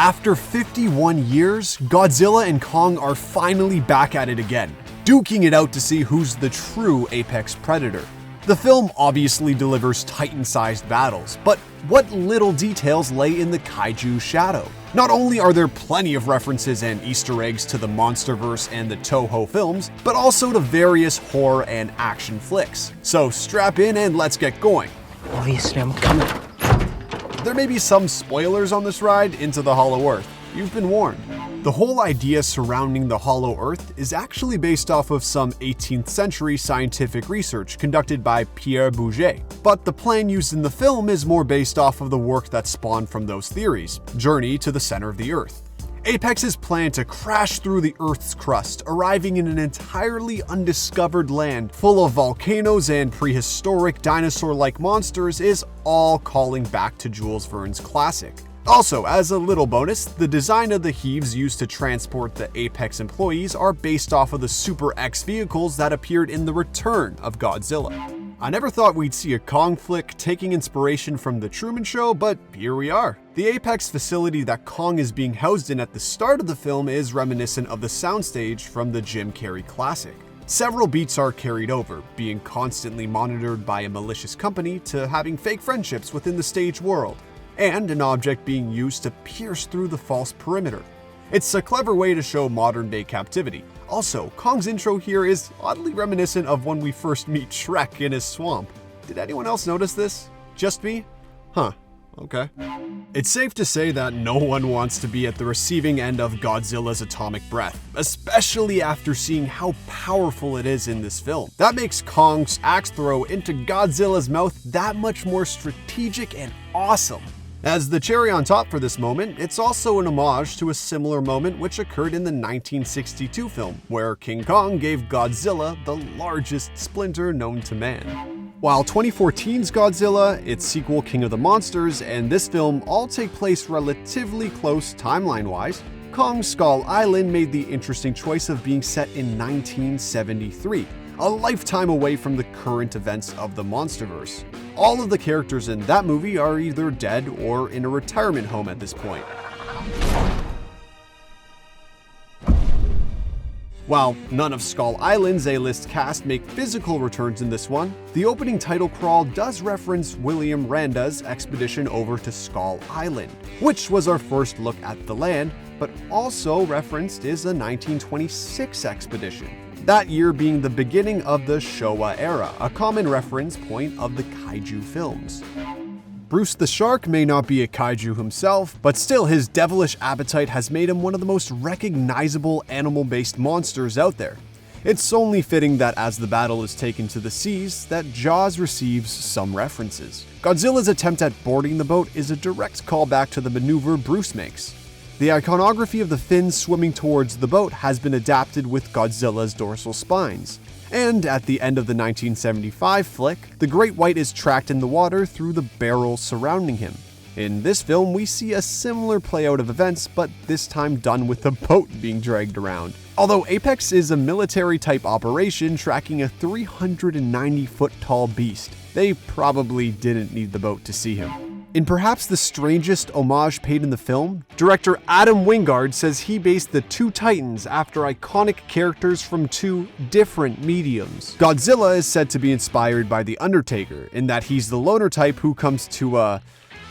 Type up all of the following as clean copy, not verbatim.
After 51 years, Godzilla and Kong are finally back at it again, duking it out to see who's the true apex predator. The film obviously delivers Titan-sized battles, but what little details lay in the Kaiju shadow? Not only are there plenty of references and Easter eggs to the Monsterverse and the TOHO films, but also to various horror and action flicks. So strap in and let's get going. Obviously, I'm coming. There may be some spoilers on this ride into the Hollow Earth. You've been warned. The whole idea surrounding the Hollow Earth is actually based off of some 18th century scientific research conducted by Pierre Bouget, but the plan used in the film is more based off of the work that spawned from those theories, Journey to the Center of the Earth. Apex's plan to crash through the Earth's crust, arriving in an entirely undiscovered land full of volcanoes and prehistoric dinosaur-like monsters is all calling back to Jules Verne's classic. Also, as a little bonus, the design of the heaves used to transport the Apex employees are based off of the Super X vehicles that appeared in the Return of Godzilla. I never thought we'd see a Kong flick taking inspiration from The Truman Show, but here we are. The Apex facility that Kong is being housed in at the start of the film is reminiscent of the soundstage from the Jim Carrey classic. Several beats are carried over, being constantly monitored by a malicious company to having fake friendships within the stage world, and an object being used to pierce through the false perimeter. It's a clever way to show modern-day captivity. Also, Kong's intro here is oddly reminiscent of when we first meet Shrek in his swamp. Did anyone else notice this? Just me? Huh, okay. It's safe to say that no one wants to be at the receiving end of Godzilla's atomic breath, especially after seeing how powerful it is in this film. That makes Kong's axe throw into Godzilla's mouth that much more strategic and awesome. As the cherry on top for this moment, it's also an homage to a similar moment which occurred in the 1962 film, where King Kong gave Godzilla the largest splinter known to man. While 2014's Godzilla, its sequel King of the Monsters, and this film all take place relatively close timeline-wise, Kong Skull Island made the interesting choice of being set in 1973, a lifetime away from the current events of the Monsterverse. All of the characters in that movie are either dead or in a retirement home at this point. While none of Skull Island's A-list cast make physical returns in this one, the opening title crawl does reference William Randa's expedition over to Skull Island, which was our first look at the land, but also referenced is a 1926 expedition. That year being the beginning of the Showa era, a common reference point of the Kaiju films. Bruce the Shark may not be a kaiju himself, but still his devilish appetite has made him one of the most recognizable animal-based monsters out there. It's only fitting that as the battle is taken to the seas, that Jaws receives some references. Godzilla's attempt at boarding the boat is a direct callback to the maneuver Bruce makes. The iconography of the fins swimming towards the boat has been adapted with Godzilla's dorsal spines. And at the end of the 1975 flick, the Great White is tracked in the water through the barrels surrounding him. In this film, we see a similar playout of events, but this time done with the boat being dragged around. Although Apex is a military-type operation tracking a 390-foot-tall beast, they probably didn't need the boat to see him. In perhaps the strangest homage paid in the film, director Adam Wingard says he based the two Titans after iconic characters from two different mediums. Godzilla is said to be inspired by the Undertaker, in that he's the loner type who comes to,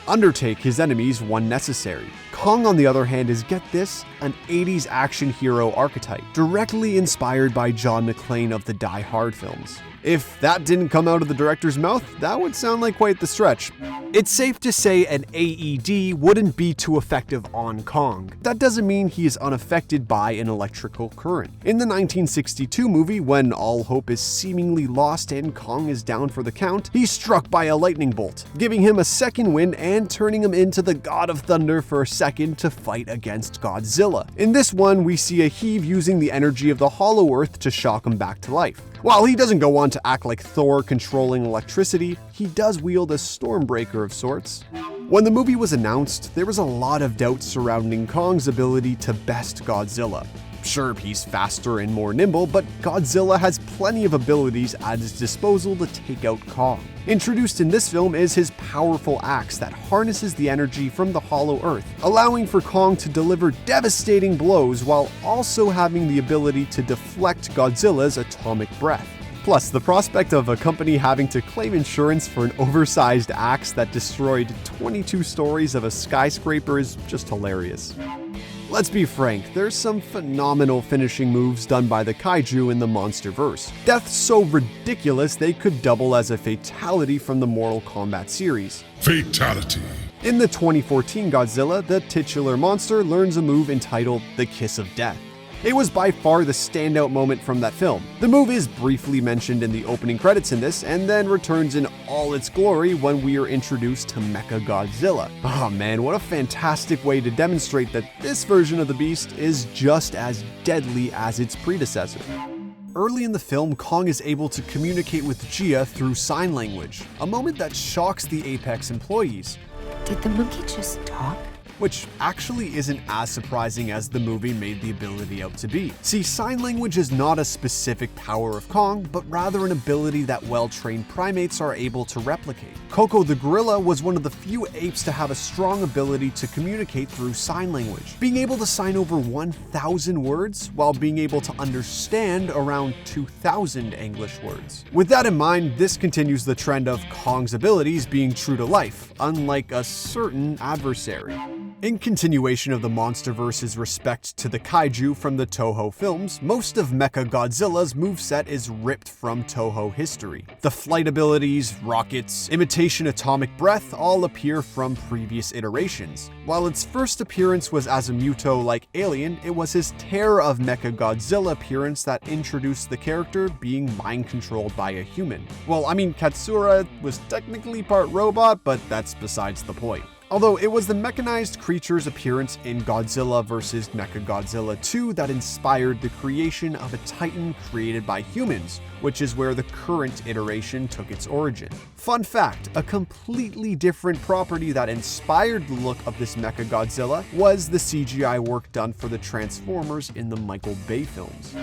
undertake his enemies when necessary. Kong, on the other hand, is, get this, an 80s action hero archetype, directly inspired by John McClane of the Die Hard films. If that didn't come out of the director's mouth, that would sound like quite the stretch. It's safe to say an AED wouldn't be too effective on Kong. That doesn't mean he is unaffected by an electrical current. In the 1962 movie, when all hope is seemingly lost and Kong is down for the count, he's struck by a lightning bolt, giving him a second wind and turning him into the God of Thunder for a second to fight against Godzilla. In this one, we see a heave using the energy of the Hollow Earth to shock him back to life. While he doesn't go on to act like Thor controlling electricity, he does wield a stormbreaker of sorts. When the movie was announced, there was a lot of doubt surrounding Kong's ability to best Godzilla. Sure, he's faster and more nimble, but Godzilla has plenty of abilities at his disposal to take out Kong. Introduced in this film is his powerful axe that harnesses the energy from the hollow earth, allowing for Kong to deliver devastating blows while also having the ability to deflect Godzilla's atomic breath. Plus, the prospect of a company having to claim insurance for an oversized axe that destroyed 22 stories of a skyscraper is just hilarious. Let's be frank, there's some phenomenal finishing moves done by the kaiju in the Monsterverse. Deaths so ridiculous they could double as a fatality from the Mortal Kombat series. Fatality. In the 2014 Godzilla, the titular monster learns a move entitled the Kiss of Death. It was by far the standout moment from that film. The move is briefly mentioned in the opening credits in this, and then returns in all its glory when we are introduced to MechaGodzilla. Oh man, what a fantastic way to demonstrate that this version of the beast is just as deadly as its predecessor. Early in the film, Kong is able to communicate with Gia through sign language, a moment that shocks the Apex employees. Did the monkey just talk? Which actually isn't as surprising as the movie made the ability out to be. See, sign language is not a specific power of Kong, but rather an ability that well-trained primates are able to replicate. Koko the gorilla was one of the few apes to have a strong ability to communicate through sign language, being able to sign over 1,000 words while being able to understand around 2,000 English words. With that in mind, this continues the trend of Kong's abilities being true to life, unlike a certain adversary. In continuation of the Monsterverse's respect to the kaiju from the Toho films, most of MechaGodzilla's moveset is ripped from Toho history. The flight abilities, rockets, imitation atomic breath all appear from previous iterations. While its first appearance was as a Muto-like alien, it was his Terror of MechaGodzilla appearance that introduced the character being mind-controlled by a human. Well, I mean, Katsura was technically part robot, but that's besides the point. Although it was the mechanized creature's appearance in Godzilla vs. MechaGodzilla 2 that inspired the creation of a Titan created by humans, which is where the current iteration took its origin. Fun fact, a completely different property that inspired the look of this MechaGodzilla was the CGI work done for the Transformers in the Michael Bay films.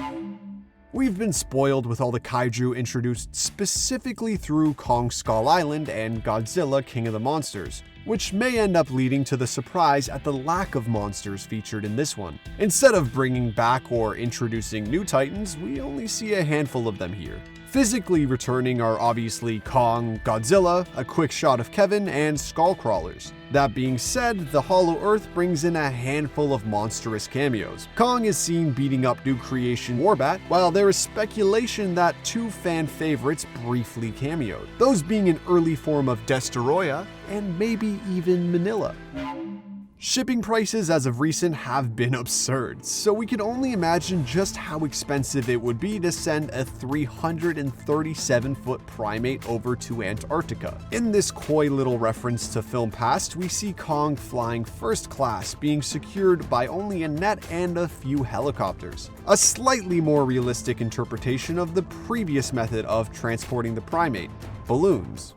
We've been spoiled with all the kaiju introduced specifically through Kong Skull Island and Godzilla King of the Monsters, which may end up leading to the surprise at the lack of monsters featured in this one. Instead of bringing back or introducing new titans, we only see a handful of them here. Physically returning are obviously Kong, Godzilla, a quick shot of Kevin, and Skullcrawlers. That being said, the Hollow Earth brings in a handful of monstrous cameos. Kong is seen beating up new creation Warbat, while there is speculation that two fan favorites briefly cameoed, those being an early form of Destoroyah and maybe even Manila. Shipping prices as of recent have been absurd, so we can only imagine just how expensive it would be to send a 337-foot primate over to Antarctica. In this coy little reference to film past, we see Kong flying first class, being secured by only a net and a few helicopters. A slightly more realistic interpretation of the previous method of transporting the primate, balloons.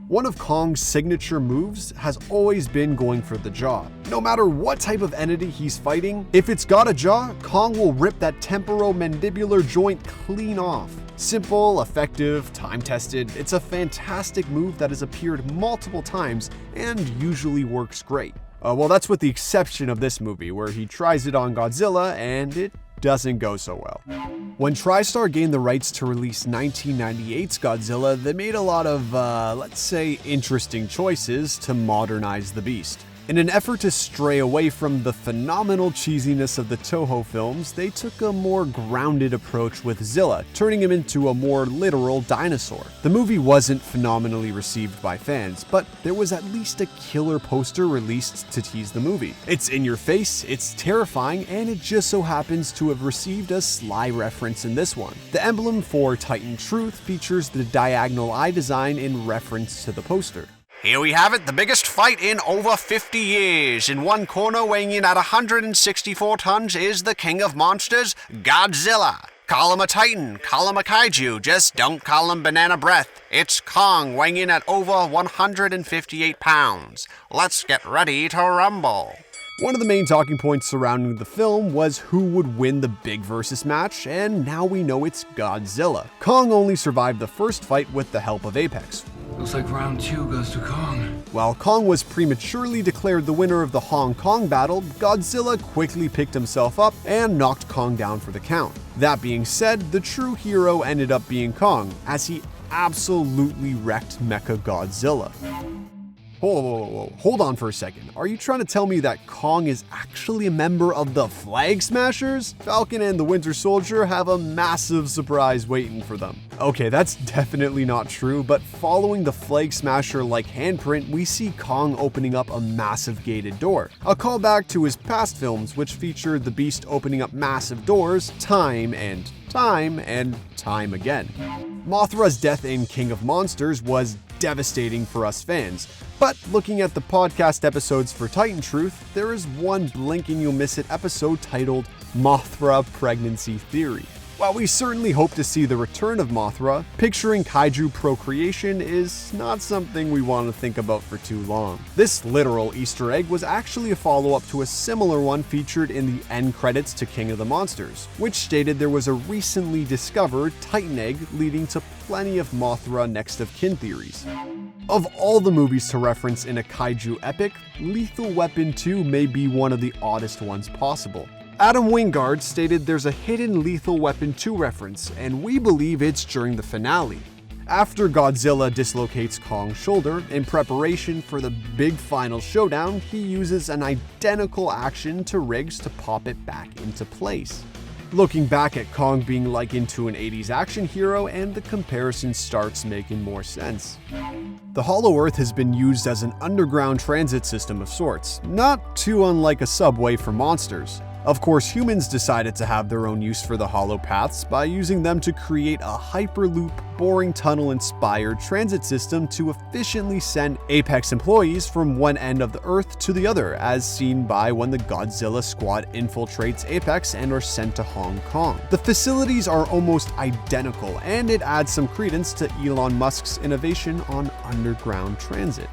One of Kong's signature moves has always been going for the jaw. No matter what type of entity he's fighting, if it's got a jaw, Kong will rip that temporomandibular joint clean off. Simple, effective, time-tested, it's a fantastic move that has appeared multiple times and usually works great. Well, that's with the exception of this movie, where he tries it on Godzilla and it doesn't go so well. When TriStar gained the rights to release 1998's Godzilla, they made a lot of, let's say, interesting choices to modernize the beast. In an effort to stray away from the phenomenal cheesiness of the Toho films, they took a more grounded approach with Zilla, turning him into a more literal dinosaur. The movie wasn't phenomenally received by fans, but there was at least a killer poster released to tease the movie. It's in your face, it's terrifying, and it just so happens to have received a sly reference in this one. The emblem for Titan Truth features the diagonal eye design in reference to the poster. Here we have it, the biggest fight in over 50 years. In one corner, weighing in at 164 tons, is the king of monsters, Godzilla. Call him a Titan, call him a Kaiju, just don't call him banana breath. It's Kong, weighing in at over 158 pounds. Let's get ready to rumble. One of the main talking points surrounding the film was who would win the big versus match, and now we know it's Godzilla. Kong only survived the first fight with the help of Apex. Looks like round 2 goes to Kong. While Kong was prematurely declared the winner of the Hong Kong battle, Godzilla quickly picked himself up and knocked Kong down for the count. That being said, the true hero ended up being Kong, as he absolutely wrecked MechaGodzilla. Whoa, hold on for a second. Are you trying to tell me that Kong is actually a member of the Flag Smashers? Falcon and the Winter Soldier have a massive surprise waiting for them. Okay, that's definitely not true, but following the Flag Smasher-like handprint, we see Kong opening up a massive gated door. A callback to his past films, which featured the beast opening up massive doors time and time again. Mothra's death in King of Monsters was devastating for us fans, but looking at the podcast episodes for Titan Truth, there is one blink and you'll miss it episode titled Mothra Pregnancy Theory. While we certainly hope to see the return of Mothra, picturing kaiju procreation is not something we want to think about for too long. This literal Easter egg was actually a follow-up to a similar one featured in the end credits to King of the Monsters, which stated there was a recently discovered Titan egg leading to plenty of Mothra next of kin theories. Of all the movies to reference in a kaiju epic, Lethal Weapon 2 may be one of the oddest ones possible. Adam Wingard stated there's a hidden Lethal Weapon 2 reference, and we believe it's during the finale. After Godzilla dislocates Kong's shoulder, in preparation for the big final showdown, he uses an identical action to Riggs to pop it back into place. Looking back at Kong being likened to an 80s action hero, and the comparison starts making more sense. The Hollow Earth has been used as an underground transit system of sorts, not too unlike a subway for monsters. Of course, humans decided to have their own use for the hollow paths by using them to create a Hyperloop, boring tunnel-inspired transit system to efficiently send Apex employees from one end of the Earth to the other, as seen by when the Godzilla squad infiltrates Apex and are sent to Hong Kong. The facilities are almost identical, and it adds some credence to Elon Musk's innovation on underground transit.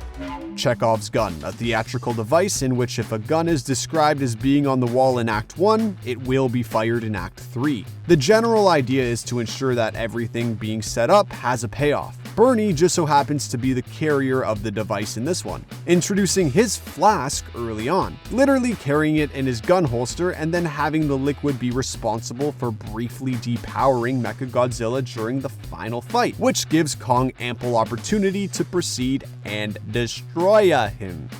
Chekov's gun, a theatrical device in which if a gun is described as being on the wall in Act 1, it will be fired in Act 3. The general idea is to ensure that everything being set up has a payoff. Bernie just so happens to be the carrier of the device in this one, introducing his flask early on, literally carrying it in his gun holster and then having the liquid be responsible for briefly depowering MechaGodzilla during the final fight, which gives Kong ample opportunity to proceed and destroy him.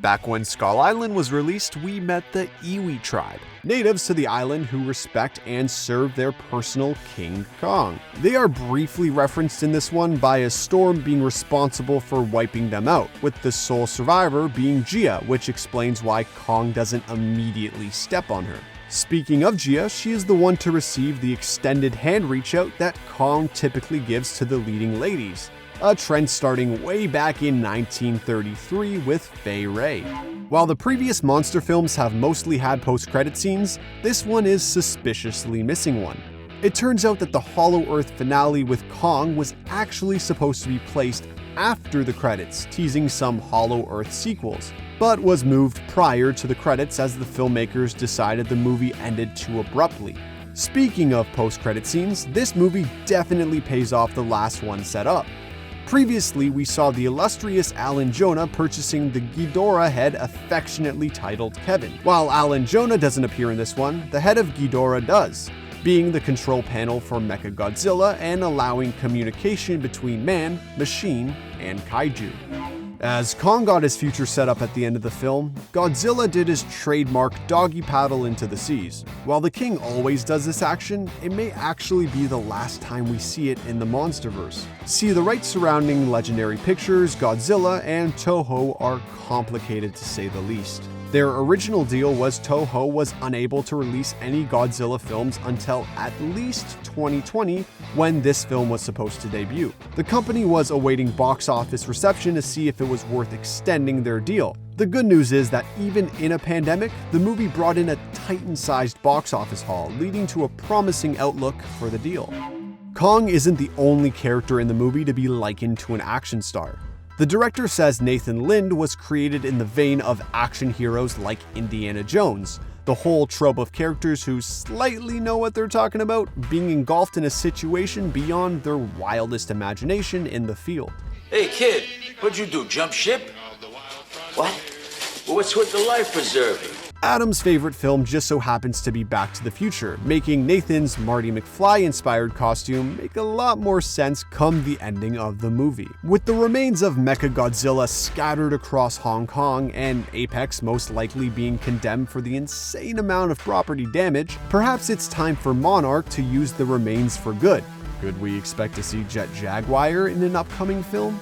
Back when Skull Island was released, we met the Iwi tribe, natives to the island who respect and serve their personal King Kong. They are briefly referenced in this one by a storm being responsible for wiping them out, with the sole survivor being Gia, which explains why Kong doesn't immediately step on her. Speaking of Gia, she is the one to receive the extended hand reach out that Kong typically gives to the leading ladies, a trend starting way back in 1933 with Fay Ray. While the previous monster films have mostly had post-credit scenes, this one is suspiciously missing one. It turns out that the Hollow Earth finale with Kong was actually supposed to be placed after the credits, teasing some Hollow Earth sequels, but was moved prior to the credits as the filmmakers decided the movie ended too abruptly. Speaking of post-credit scenes, this movie definitely pays off the last one set up. Previously, we saw the illustrious Alan Jonah purchasing the Ghidorah head affectionately titled Kevin. While Alan Jonah doesn't appear in this one, the head of Ghidorah does, being the control panel for MechaGodzilla and allowing communication between man, machine, and kaiju. As Kong got his future set up at the end of the film, Godzilla did his trademark doggy paddle into the seas. While the king always does this action, it may actually be the last time we see it in the Monsterverse. See, the rights surrounding Legendary Pictures, Godzilla, and Toho are complicated to say the least. Their original deal was Toho was unable to release any Godzilla films until at least 2020, when this film was supposed to debut. The company was awaiting box office reception to see if it was worth extending their deal. The good news is that even in a pandemic, the movie brought in a Titan-sized box office haul, leading to a promising outlook for the deal. Kong isn't the only character in the movie to be likened to an action star. The director says Nathan Lind was created in the vein of action heroes like Indiana Jones, the whole trope of characters who slightly know what they're talking about being engulfed in a situation beyond their wildest imagination in the field. Hey kid, what'd you do, jump ship? What? Well, what's with the life preserving? Adam's favorite film just so happens to be Back to the Future, making Nathan's Marty McFly-inspired costume make a lot more sense come the ending of the movie. With the remains of MechaGodzilla scattered across Hong Kong and Apex most likely being condemned for the insane amount of property damage, perhaps it's time for Monarch to use the remains for good. Could we expect to see Jet Jaguar in an upcoming film?